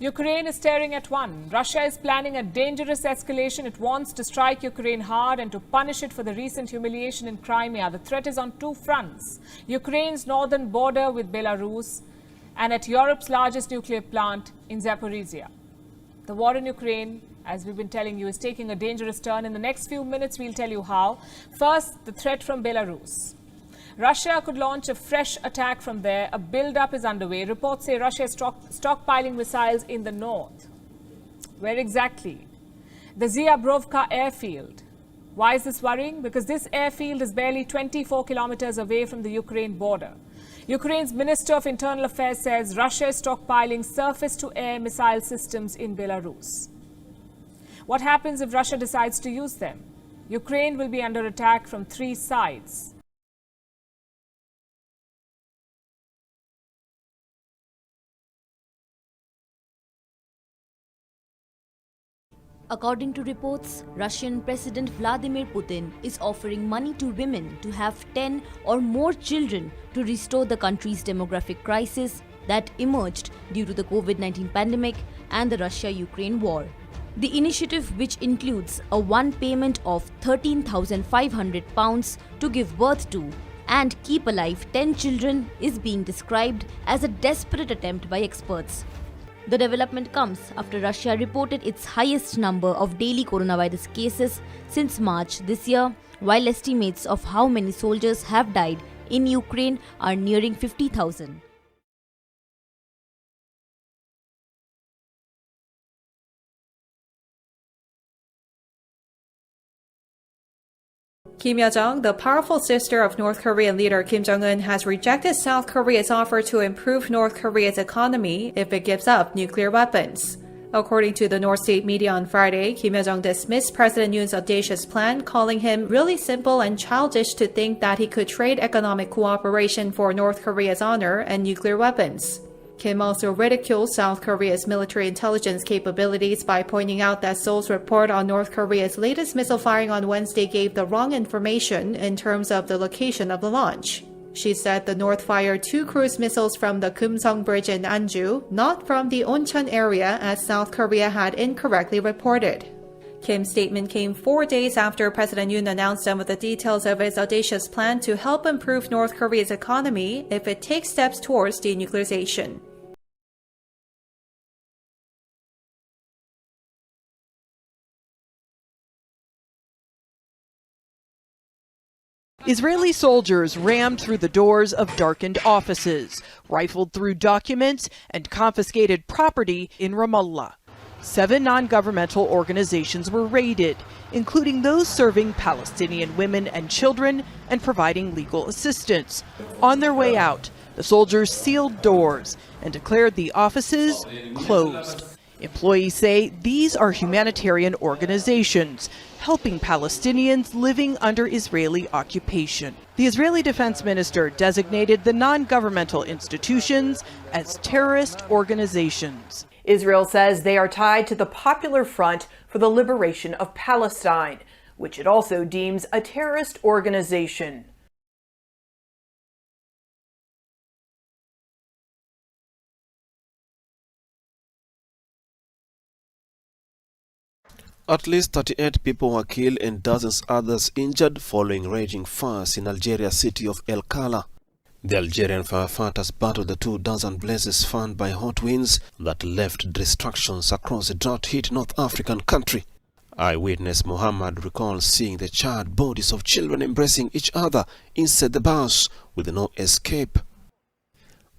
Ukraine is staring at one. Russia is planning a dangerous escalation. It wants to strike Ukraine hard and to punish it for the recent humiliation in Crimea. The threat is on two fronts: Ukraine's northern border with Belarus and at Europe's largest nuclear plant in Zaporizhia. The war in Ukraine, as we've been telling you, is taking a dangerous turn. In the next few minutes, we'll tell you how. First, the threat from Belarus. Russia could launch a fresh attack from there. A build-up is underway. Reports say Russia is stockpiling missiles in the north. Where exactly? The Ziabrovka airfield. Why is this worrying? Because this airfield is barely 24 kilometers away from the Ukraine border. Ukraine's Minister of Internal Affairs says Russia is stockpiling surface-to-air missile systems in Belarus. What happens if Russia decides to use them? Ukraine will be under attack from three sides. According to reports, Russian President Vladimir Putin is offering money to women to have 10 or more children to restore the country's demographic crisis that emerged due to the COVID-19 pandemic and the Russia-Ukraine war. The initiative, which includes a one payment of £13,500 to give birth to and keep alive 10 children, is being described as a desperate attempt by experts. The development comes after Russia reported its highest number of daily coronavirus cases since March this year, while estimates of how many soldiers have died in Ukraine are nearing 50,000. Kim Yo-jong, the powerful sister of North Korean leader Kim Jong-un, has rejected South Korea's offer to improve North Korea's economy if it gives up nuclear weapons. According to the North State media on Friday, Kim Yo-jong dismissed President Yoon's audacious plan, calling him really simple and childish to think that he could trade economic cooperation for North Korea's honor and nuclear weapons. Kim also ridiculed South Korea's military intelligence capabilities by pointing out that Seoul's report on North Korea's latest missile firing on Wednesday gave the wrong information in terms of the location of the launch. She said the North fired 2 cruise missiles from the Kumsong Bridge in Anju, not from the Oncheon area as South Korea had incorrectly reported. Kim's statement came 4 days after President Yoon announced some of the details of his audacious plan to help improve North Korea's economy if it takes steps towards denuclearization. Israeli soldiers rammed through the doors of darkened offices, rifled through documents, and confiscated property in Ramallah. 7 non-governmental organizations were raided, including those serving Palestinian women and children and providing legal assistance. On their way out, the soldiers sealed doors and declared the offices closed. Employees say these are humanitarian organizations helping Palestinians living under Israeli occupation. The Israeli defense minister designated the non-governmental institutions as terrorist organizations. Israel says they are tied to the Popular Front for the Liberation of Palestine, which it also deems a terrorist organization. At least 38 people were killed and dozens others injured following raging fires in Algeria's city of El Kala. The Algerian firefighters battled the 24 blazes fanned by hot winds that left destructions across the drought-hit North African country. Eyewitness Muhammad recalls seeing the charred bodies of children embracing each other inside the bus with no escape.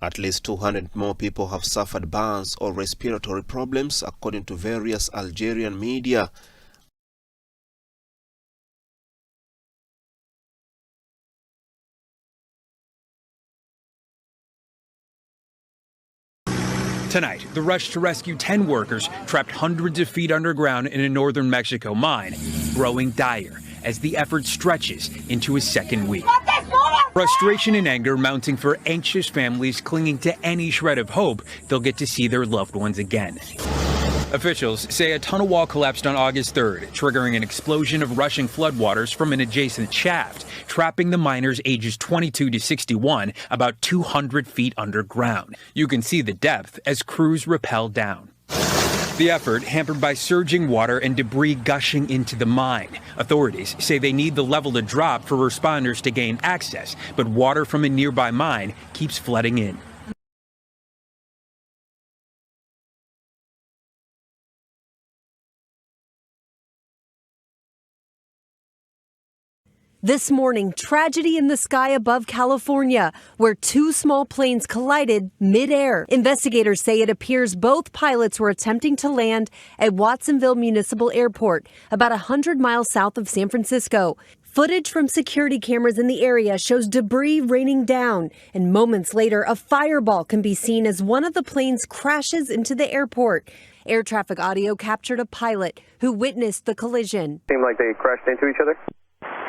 At least 200 more people have suffered burns or respiratory problems, according to various Algerian media. Tonight, the rush to rescue 10 workers trapped hundreds of feet underground in a northern Mexico mine, growing dire as the effort stretches into a second week. Frustration and anger mounting for anxious families clinging to any shred of hope they'll get to see their loved ones again. Officials say a tunnel wall collapsed on August 3rd, triggering an explosion of rushing floodwaters from an adjacent shaft, trapping the miners ages 22 to 61 about 200 feet underground. You can see the depth as crews rappel down. The effort hampered by surging water and debris gushing into the mine. Authorities say they need the level to drop for responders to gain access, but water from a nearby mine keeps flooding in. This morning, tragedy in the sky above California, where two small planes collided mid-air. Investigators say it appears both pilots were attempting to land at Watsonville Municipal Airport, about 100 miles south of San Francisco. Footage from security cameras in the area shows debris raining down, and moments later, a fireball can be seen as one of the planes crashes into the airport. Air traffic audio captured a pilot who witnessed the collision. Seemed like they crashed into each other?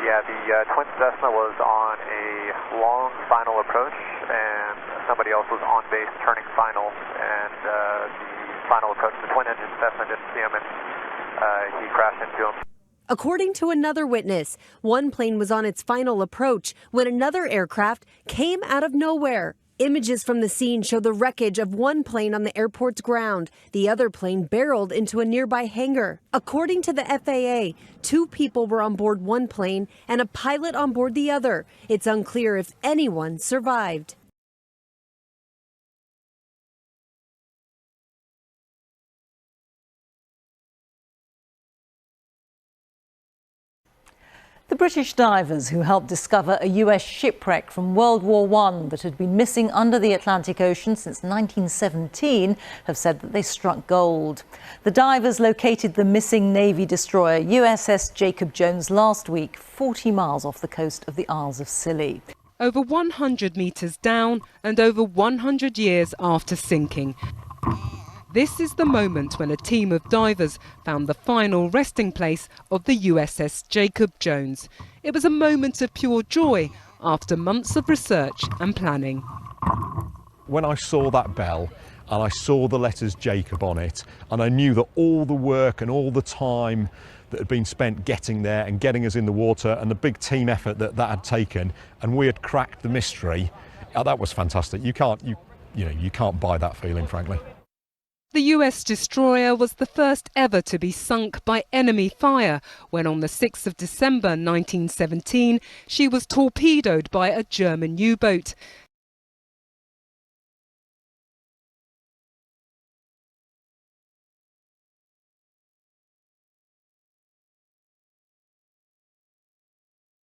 Yeah, the twin Cessna was on a long final approach, and somebody else was on base turning final, and the final approach, the twin-engine Cessna didn't see him, and he crashed into him. According to another witness, one plane was on its final approach when another aircraft came out of nowhere. Images from the scene show the wreckage of one plane on the airport's ground. The other plane barreled into a nearby hangar. According to the FAA, 2 people were on board one plane and a pilot on board the other. It's unclear if anyone survived. The British divers who helped discover a US shipwreck from World War I that had been missing under the Atlantic Ocean since 1917 have said that they struck gold. The divers located the missing Navy destroyer USS Jacob Jones last week, 40 miles off the coast of the Isles of Scilly. Over 100 metres down and over 100 years after sinking. This is the moment when a team of divers found the final resting place of the USS Jacob Jones. It was a moment of pure joy after months of research and planning. When I saw that bell and I saw the letters Jacob on it, and I knew that all the work and all the time that had been spent getting there and getting us in the water and the big team effort that had taken, and we had cracked the mystery, that was fantastic. You can't buy that feeling, frankly. The US destroyer was the first ever to be sunk by enemy fire when on the 6th of December 1917 she was torpedoed by a German U-boat.